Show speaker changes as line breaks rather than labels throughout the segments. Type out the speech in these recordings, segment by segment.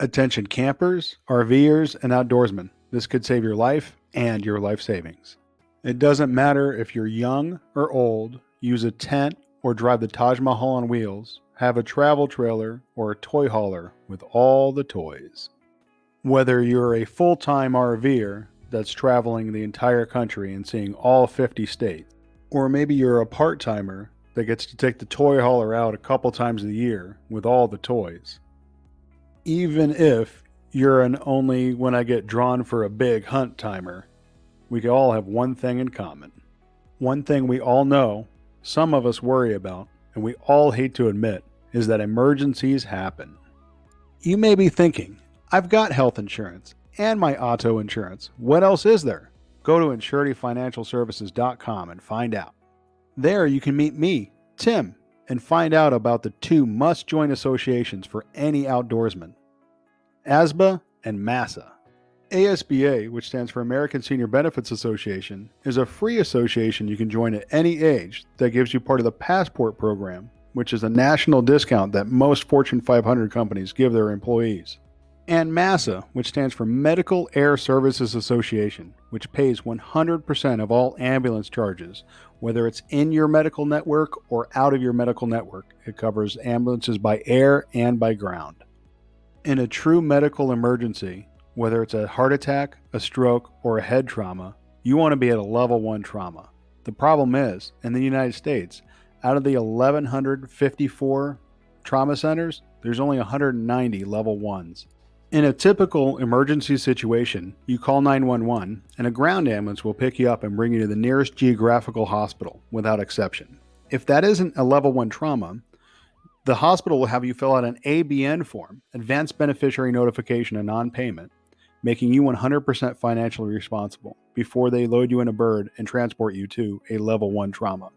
Attention campers, RVers, and outdoorsmen. This could save your life and your life savings. It doesn't matter if you're young or old, use a tent or drive the Taj Mahal on wheels, have a travel trailer or a toy hauler with all the toys. Whether you're a full-time RVer that's traveling the entire country and seeing all 50 states, or maybe you're a part-timer that gets to take the toy hauler out a couple times a year with all the toys. Even if you're an only when I get drawn for a big hunt timer, we all have one thing in common. One thing we all know, some of us worry about, and we all hate to admit, is that emergencies happen. You may be thinking, I've got health insurance and my auto insurance. What else is there? Go to insurityfinancialservices.com and find out. There you can meet me, Tim, and find out about the two must-join associations for any outdoorsman, ASBA and MASA. ASBA, which stands for American Senior Benefits Association, is a free association you can join at any age that gives you part of the Passport program, which is a national discount that most Fortune 500 companies give their employees. And MASA, which stands for Medical Air Services Association, which pays 100% of all ambulance charges, whether it's in your medical network or out of your medical network. It covers ambulances by air and by ground. In a true medical emergency, whether it's a heart attack, a stroke, or a head trauma, you want to be at a level 1 trauma. The problem is, in the United States, out of the 1,154 trauma centers, there's only 190 level 1s. In a typical emergency situation, you call 911 and a ground ambulance will pick you up and bring you to the nearest geographical hospital without exception. If that isn't a level 1 trauma, the hospital will have you fill out an ABN form, Advanced Beneficiary Notification of Non-Payment, making you 100% financially responsible before they load you in a bird and transport you to a level 1 trauma.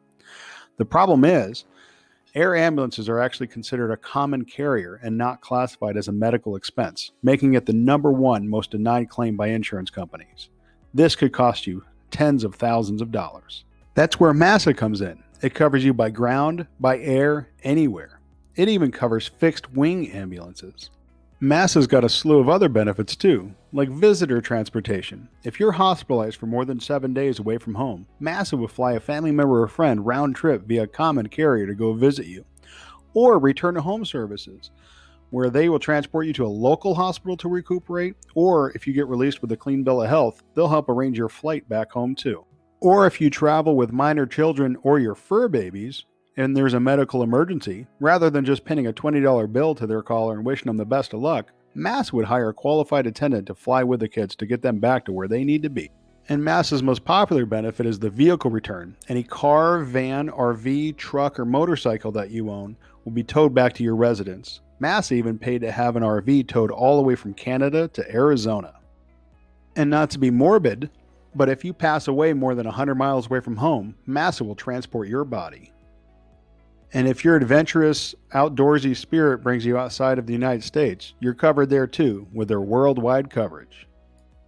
The problem is, air ambulances are actually considered a common carrier and not classified as a medical expense, making it the #1 most denied claim by insurance companies. This could cost you tens of thousands of dollars. That's where MASA comes in. It covers you by ground, by air, anywhere. It even covers fixed wing ambulances. MASA's got a slew of other benefits too, like visitor transportation. If you're hospitalized for more than 7 days away from home, MASA will fly a family member or friend round trip via common carrier to go visit you. Or return to home services, where they will transport you to a local hospital to recuperate, or if you get released with a clean bill of health, they'll help arrange your flight back home too. Or if you travel with minor children or your fur babies, and there's a medical emergency, rather than just pinning a $20 bill to their collar and wishing them the best of luck, MASA would hire a qualified attendant to fly with the kids to get them back to where they need to be. And MASA's most popular benefit is the vehicle return. Any car, van, RV, truck, or motorcycle that you own will be towed back to your residence. MASA even paid to have an RV towed all the way from Canada to Arizona. And not to be morbid, but if you pass away more than 100 miles away from home, MASA will transport your body. And if your adventurous, outdoorsy spirit brings you outside of the United States, you're covered there too, with their worldwide coverage.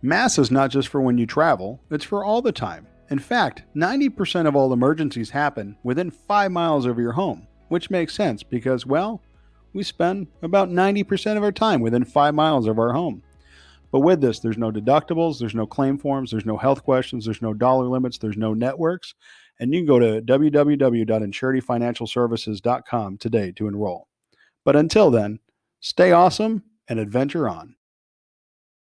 MASA is not just for when you travel, it's for all the time. In fact, 90% of all emergencies happen within 5 miles of your home, which makes sense because, well, we spend about 90% of our time within 5 miles of our home. But with this, there's no deductibles, there's no claim forms, there's no health questions, there's no dollar limits, there's no networks. And you can go to www.insurityfinancialservices.com today to enroll. But until then, stay awesome and adventure on.